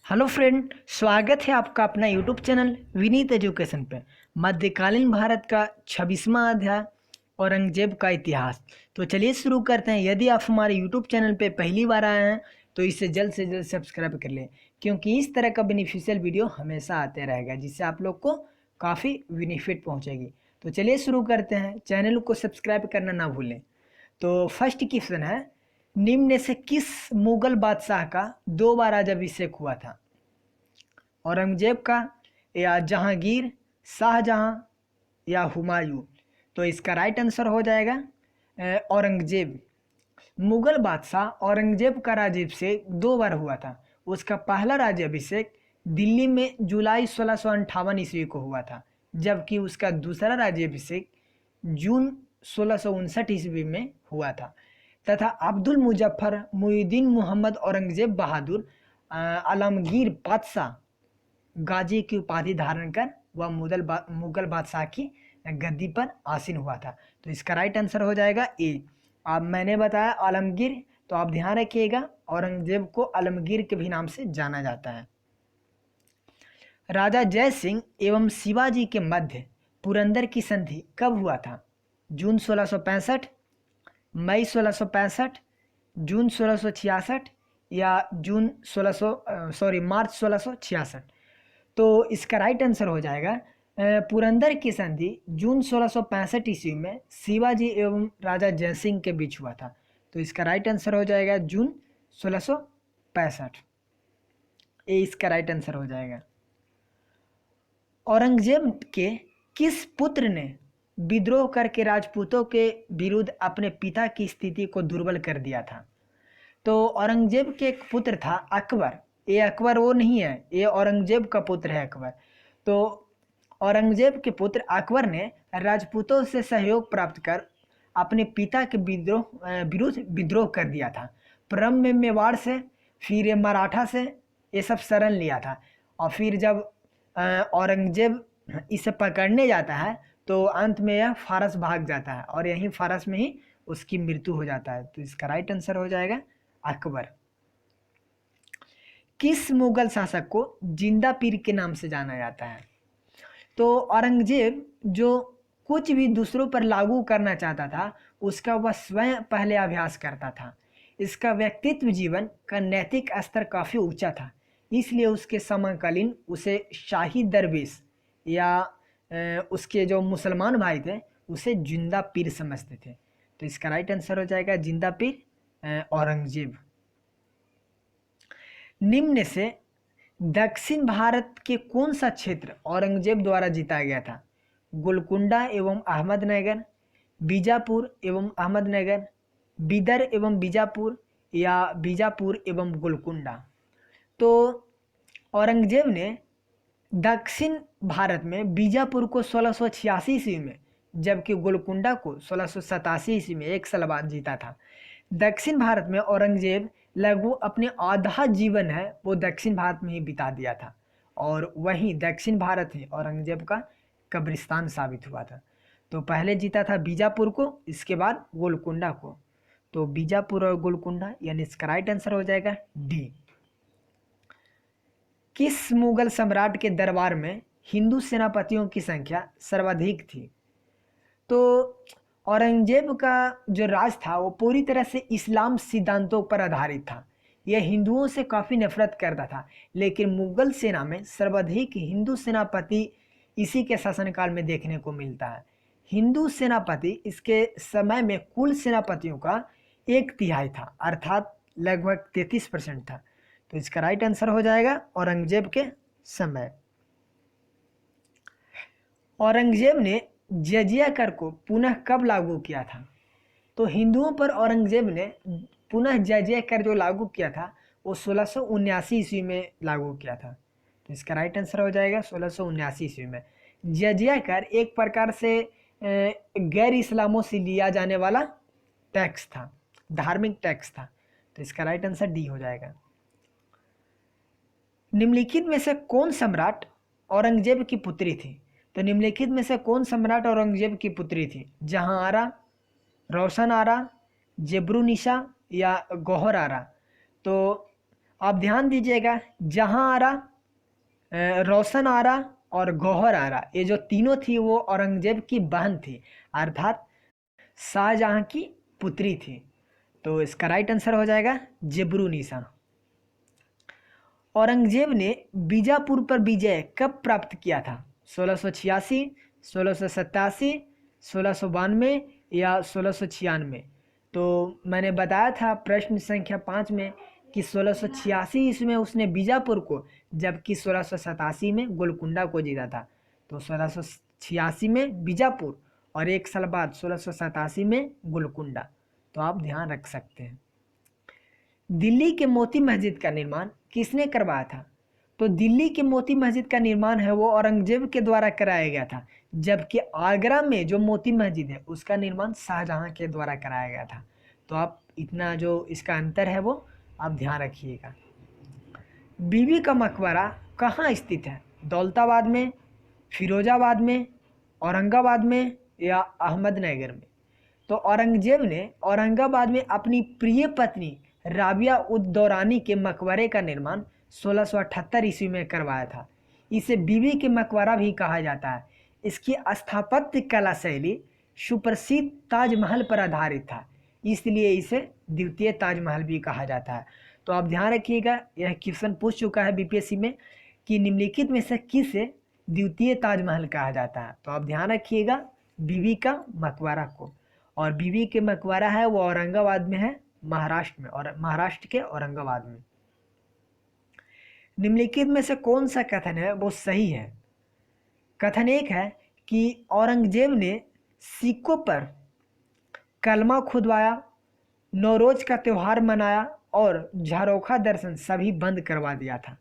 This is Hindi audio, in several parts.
हेलो फ्रेंड, स्वागत है आपका अपना यूट्यूब चैनल विनीत एजुकेशन पे। मध्यकालीन भारत का 26वां अध्याय औरंगजेब का इतिहास। तो चलिए शुरू करते हैं। यदि आप हमारे यूट्यूब चैनल पे पहली बार आए हैं तो इसे जल्द से जल्द सब्सक्राइब कर लें, क्योंकि इस तरह का बेनिफिशियल वीडियो हमेशा आते रहेगा जिससे आप लोग को काफ़ी बेनिफिट पहुँचेगी। तो चलिए शुरू करते हैं। चैनल को सब्सक्राइब करना ना भूलें। तो फर्स्ट क्वेश्चन है, निम्न में से किस मुगल बादशाह का 2 बार राज्याभिषेक हुआ था? औरंगजेब का, या जहांगीर, शाहजहां, या हुमायूं? तो इसका राइट आंसर हो जाएगा औरंगजेब। मुगल बादशाह औरंगजेब का राज्याभिषेक 2 बार हुआ था। उसका पहला राज्याभिषेक दिल्ली में जुलाई 1658 ईस्वी को हुआ था, जबकि उसका दूसरा राज्याभिषेक जून 1659 ईस्वी में हुआ था। तथा अब्दुल मुजफ्फर मुहिउद्दीन मोहम्मद औरंगजेब बहादुर आलमगीर बादशाह गाजी की उपाधि धारण कर वह मुगल बादशाह की गद्दी पर आसीन हुआ था। तो इसका राइट आंसर हो जाएगा ए। अब मैंने बताया आलमगीर, तो आप ध्यान रखिएगा औरंगजेब को आलमगीर के भी नाम से जाना जाता है। राजा जय सिंह एवं शिवाजी के मध्य पुरंदर की संधि कब हुआ था? जून 1665, मई 1665, जून 1666, या मार्च 1666? तो इसका राइट आंसर हो जाएगा पुरंदर की संधि जून 1665 ईस्वी में शिवाजी एवं राजा जयसिंह के बीच हुआ था। तो इसका राइट आंसर हो जाएगा जून 1665। ये इसका राइट आंसर हो जाएगा। औरंगजेब के किस पुत्र ने विद्रोह करके राजपूतों के विरुद्ध अपने पिता की स्थिति को दुर्बल कर दिया था? तो औरंगजेब के एक पुत्र था अकबर। ये अकबर वो नहीं है, ये औरंगजेब का पुत्र है अकबर। तो औरंगजेब के पुत्र अकबर ने राजपूतों से सहयोग प्राप्त कर अपने पिता के विरुद्ध विद्रोह कर दिया था। प्रारंभ में मेवाड़ से, फिर ये मराठा से ये सब शरण लिया था। और फिर जब औरंगजेब इसे पकड़ने जाता है तो अंत में यह फारस भाग जाता है और यहीं फारस में ही उसकी मृत्यु हो जाता है। तो इसका राइट आंसर हो जाएगा अकबर। किस मुगल शासक को जिंदा पीर के नाम से जाना जाता है? तो औरंगजेब जो कुछ भी दूसरों पर लागू करना चाहता था उसका वह स्वयं पहले अभ्यास करता था। इसका व्यक्तित्व जीवन का नैतिक स्तर काफ़ी ऊंचा था, इसलिए उसके समकालीन उसे शाही दरवेश या उसके जो मुसलमान भाई थे उसे जिंदा पीर समझते थे। तो इसका राइट आंसर हो जाएगा जिंदा पीर औरंगजेब। निम्न से दक्षिण भारत के कौन सा क्षेत्र औरंगजेब द्वारा जीता गया था? गोलकुंडा एवं अहमदनगर, बीजापुर एवं अहमदनगर, बीदर एवं बीजापुर, या बीजापुर एवं गोलकुंडा? तो औरंगजेब ने दक्षिण भारत में बीजापुर को 1686 ईस्वी में, जबकि गोलकुंडा को 1687 ईस्वी में 1 साल बाद जीता था। दक्षिण भारत में औरंगजेब लगभग अपने आधा जीवन है वो दक्षिण भारत में ही बिता दिया था, और वहीं दक्षिण भारत ही औरंगजेब का कब्रिस्तान साबित हुआ था। तो पहले जीता था बीजापुर को, इसके बाद गोलकुंडा को। तो बीजापुर और गोलकुंडा, यानी इसका राइट आंसर हो जाएगा डी। किस मुगल सम्राट के दरबार में हिंदू सेनापतियों की संख्या सर्वाधिक थी? तो औरंगजेब का जो राज था वो पूरी तरह से इस्लाम सिद्धांतों पर आधारित था। यह हिंदुओं से काफ़ी नफरत करता था, लेकिन मुगल सेना में सर्वाधिक हिंदू सेनापति इसी के शासनकाल में देखने को मिलता है। हिंदू सेनापति इसके समय में कुल सेनापतियों का 1/3 था, अर्थात लगभग 33% था। तो इसका राइट आंसर हो जाएगा औरंगजेब के समय। औरंगजेब ने जजिया कर को पुनः कब लागू किया था? तो हिंदुओं पर औरंगजेब ने पुनः जजिया कर जो लागू किया था वो 1679 ईस्वी में लागू किया था। तो इसका राइट आंसर हो जाएगा 1679 ईस्वी में। जजिया कर एक प्रकार से गैर इस्लामों से लिया जाने वाला टैक्स था, धार्मिक टैक्स था। तो इसका राइट आंसर डी हो जाएगा। निम्नलिखित में से कौन सम्राट औरंगजेब की पुत्री थी? तो निम्नलिखित में से कौन सम्राट औरंगजेब की पुत्री थी? जहां आरा, रोशन आरा, जेबरू निशा, या गौहर आरा? तो आप ध्यान दीजिएगा, जहां आरा, रोशन आरा और गौहर आरा, ये जो तीनों थी वो औरंगजेब की बहन थी, अर्थात शाहजहां की पुत्री थी। तो इसका राइट आंसर हो जाएगा जेबरूनिसा। औरंगजेब ने बीजापुर पर विजय कब प्राप्त किया था? 1686, 1687, 1692 या 1696? तो मैंने बताया था प्रश्न संख्या 5 में कि 1686 ईस्वी में उसने बीजापुर को, जबकि 1687 में गोलकुंडा को जीता था। तो 1686 में बीजापुर और एक साल बाद 1687 में गोलकुंडा। तो आप ध्यान रख सकते हैं। दिल्ली के मोती मस्जिद का निर्माण किसने करवाया था? तो दिल्ली के मोती मस्जिद का निर्माण है वो औरंगजेब के द्वारा कराया गया था, जबकि आगरा में जो मोती मस्जिद है उसका निर्माण शाहजहां के द्वारा कराया गया था। तो आप इतना जो इसका अंतर है वो आप ध्यान रखिएगा। बीबी का मकबरा कहाँ स्थित है? दौलताबाद में, फिरोजाबाद में, औरंगाबाद में या अहमदनगर में? तो औरंगजेब ने औरंगाबाद में अपनी प्रिय पत्नी राबिया उद दौरानी के मकबरे का निर्माण 1678 ईस्वी में करवाया था। इसे बीबी के मकबरा भी कहा जाता है। इसकी स्थापत्य कला शैली सुप्रसिद्ध ताजमहल पर आधारित था, इसलिए इसे द्वितीय ताजमहल भी कहा जाता है। तो आप ध्यान रखिएगा, यह क्वेश्चन पूछ चुका है बीपीएससी में कि निम्नलिखित में से किसे द्वितीय ताजमहल कहा जाता है? तो आप ध्यान रखिएगा बीबी का मकबरा को। और बीबी के मकबरा है वो औरंगाबाद में है, महाराष्ट्र में, और महाराष्ट्र के औरंगाबाद में। निम्नलिखित में से कौन सा कथन है वो सही है? कथन एक है कि औरंगजेब ने सिक्कों पर कलमा खुदवाया, नौरोज का त्यौहार मनाया और झरोखा दर्शन सभी बंद करवा दिया था।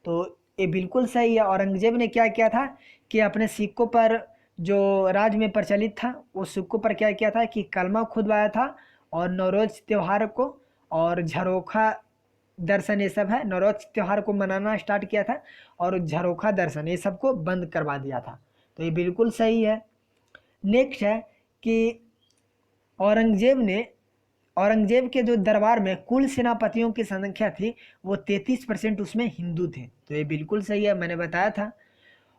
तो ये बिल्कुल सही है। औरंगजेब ने क्या किया था कि अपने सिक्कों पर, जो राज में प्रचलित था, उस सिक्कों पर क्या किया था कि कलमा खुदवाया था और नौरोज त्यौहार को और झरोखा दर्शन, ये सब है, नौरोज त्यौहार को मनाना स्टार्ट किया था और झरोखा दर्शन ये सबको बंद करवा दिया था। तो ये बिल्कुल सही है। नेक्स्ट है कि औरंगजेब के जो दरबार में कुल सेनापतियों की संख्या थी वो 33% उसमें हिंदू थे। तो ये बिल्कुल सही है, मैंने बताया था।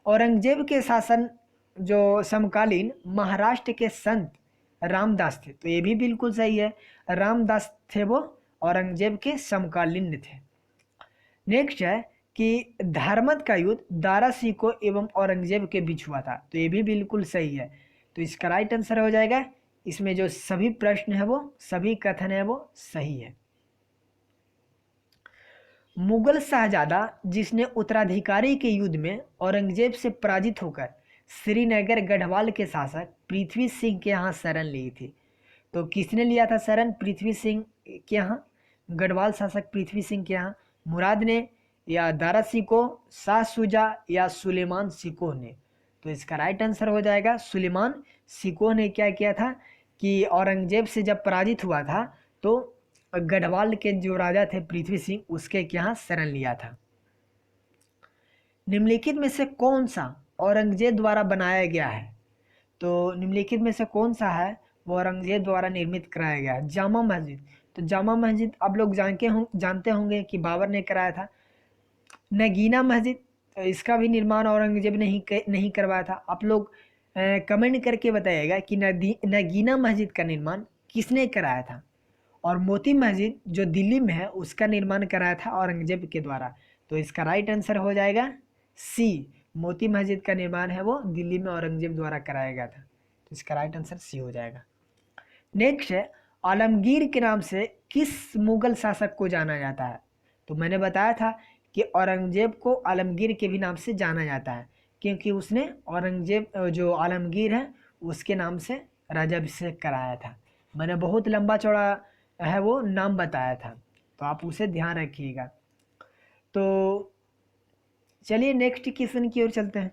औरंगजेब के शासन जो समकालीन महाराष्ट्र के संत रामदास थे। तो ये भी बिल्कुल सही है, रामदास थे वो औरंगजेब के समकालीन थे। नेक्स्ट है कि धर्मद का युद्ध दारा सिकोह एवं औरंगजेब के बीच हुआ था। तो ये भी बिल्कुल सही है। तो इसका राइट आंसर हो जाएगा, इसमें जो सभी प्रश्न है वो, सभी कथन है वो सही है। मुगल शहजादा जिसने उत्तराधिकारी के युद्ध में औरंगजेब से पराजित होकर श्रीनगर गढ़वाल के शासक पृथ्वी सिंह के यहाँ शरण ली थी। तो किसने लिया था शरण पृथ्वी सिंह के यहाँ? गढ़वाल शासक पृथ्वी सिंह के यहाँ मुराद ने, या दारा सिकोह, शाह शुजा या सुलेमान सिकोह ने? तो इसका राइट आंसर हो जाएगा सुलेमान सिकोह ने क्या किया था कि औरंगजेब से जब पराजित हुआ था तो गढ़वाल के जो राजा थे पृथ्वी सिंह, उसके यहाँ शरण लिया था। निम्नलिखित में से कौन सा औरंगजेब द्वारा बनाया गया है? तो निम्नलिखित में से कौन सा है वो औरंगजेब द्वारा निर्मित कराया गया है? जामा मस्जिद। तो जामा मस्जिद आप लोग जानते होंगे कि बाबर ने कराया था। नगीना मस्जिद, तो इसका भी निर्माण औरंगजेब ने नहीं करवाया था। आप लोग कमेंट करके बताइएगा कि नगीना मस्जिद का निर्माण किसने कराया था। और मोती मस्जिद जो दिल्ली में है उसका निर्माण कराया था औरंगजेब के द्वारा। तो इसका राइट आंसर हो जाएगा सी, मोती मस्जिद का निर्माण है वो दिल्ली में औरंगजेब द्वारा कराया गया था। तो इसका राइट आंसर सी हो जाएगा। नेक्स्ट है, आलमगीर के नाम से किस मुगल शासक को जाना जाता है? तो मैंने बताया था कि औरंगजेब को आलमगीर के भी नाम से जाना जाता है, क्योंकि उसने औरंगजेब जो आलमगीर है उसके नाम से राज्याभिषेक कराया था। मैंने बहुत लंबा चौड़ा है वो नाम बताया था, तो आप उसे ध्यान रखिएगा। तो चलिए नेक्स्ट क्वेश्चन की ओर चलते हैं।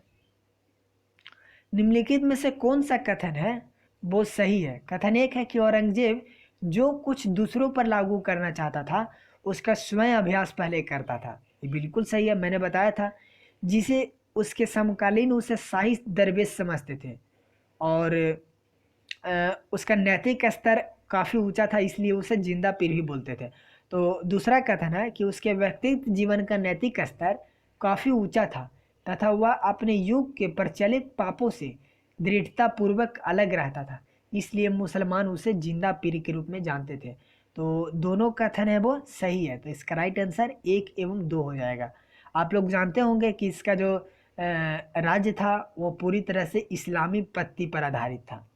निम्नलिखित में से कौन सा कथन है वो सही है? कथन एक है कि औरंगजेब जो कुछ दूसरों पर लागू करना चाहता था उसका स्वयं अभ्यास पहले करता था। ये बिल्कुल सही है, मैंने बताया था। जिसे उसके समकालीन उसे शाही दरवेश समझते थे और उसका नैतिक स्तर काफ़ी ऊंचा था, इसलिए उसे जिंदा पीर भी बोलते थे। तो दूसरा कथन है कि उसके व्यक्तिगत जीवन का नैतिक स्तर काफ़ी ऊंचा था तथा वह अपने युग के प्रचलित पापों से दृढ़तापूर्वक अलग रहता था, इसलिए मुसलमान उसे जिंदा पीर के रूप में जानते थे। तो दोनों कथन है वो सही है, तो इसका राइट आंसर 1 एवं 2 हो जाएगा। आप लोग जानते होंगे कि इसका जो राज्य था वो पूरी तरह से इस्लामी पत्ती पर आधारित था।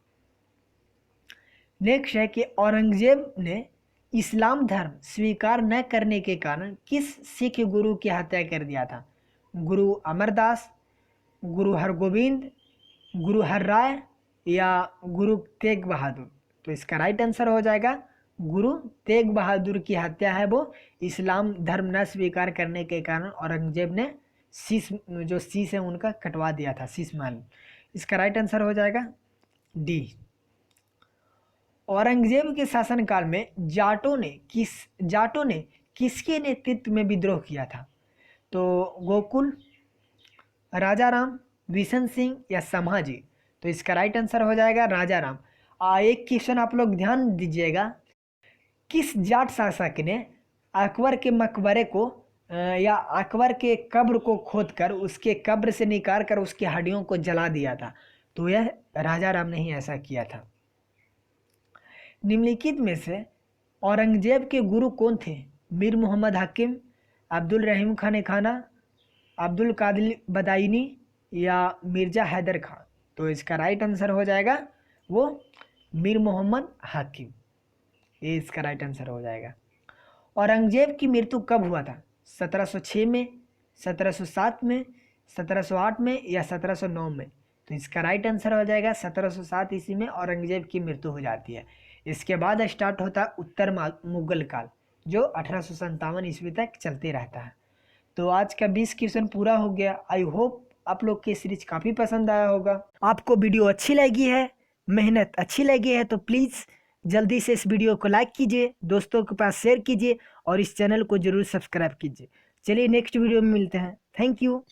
नेक्स्ट है कि औरंगजेब ने इस्लाम धर्म स्वीकार न करने के कारण किस सिख गुरु की हत्या कर दिया था? गुरु अमरदास, गुरु हरगोविंद, गुरु हरराय या गुरु तेग बहादुर? तो इसका राइट आंसर हो जाएगा गुरु तेग बहादुर की हत्या है वो इस्लाम धर्म न स्वीकार करने के कारण औरंगजेब ने शीश है उनका कटवा दिया था, शीश महल। इसका राइट आंसर हो जाएगा डी। औरंगजेब के शासनकाल में जाटों ने किसके नेतृत्व में विद्रोह किया था? तो गोकुल, राजाराम, बिशन सिंह या संभाजी? तो इसका राइट आंसर हो जाएगा राजाराम। एक क्वेश्चन आप लोग ध्यान दीजिएगा, किस जाट शासक ने अकबर के मकबरे को या अकबर के कब्र को खोदकर उसके कब्र से निकाल कर उसकी हड्डियों को जला दिया था? तो यह राजाराम ने ही ऐसा किया था। निम्नलिखित में से औरंगजेब के गुरु कौन थे? मीर मोहम्मद हकीम, अब्दुल रहीम खान खाना, अब्दुल कादिर बदायूनी या मिर्ज़ा हैदर खान? तो इसका राइट आंसर हो जाएगा वो मीर मोहम्मद हकीम, ये इसका राइट आंसर हो जाएगा। औरंगजेब की मृत्यु कब हुआ था? 1706 में, 1707 में, 1708 में या 1709 में? तो इसका राइट आंसर हो जाएगा 1707 ईस्वी में औरंगजेब की मृत्यु हो जाती है। इसके बाद स्टार्ट होता है उत्तर मुगल काल, जो 1857 ईस्वी तक चलते रहता है। तो आज का 20 क्वेश्चन पूरा हो गया। आई होप आप लोग की सीरीज काफ़ी पसंद आया होगा। आपको वीडियो अच्छी लगी है, मेहनत अच्छी लगी है तो प्लीज़ जल्दी से इस वीडियो को लाइक कीजिए, दोस्तों के पास शेयर कीजिए और इस चैनल को ज़रूर सब्सक्राइब कीजिए। चलिए नेक्स्ट वीडियो में मिलते हैं। Thank you.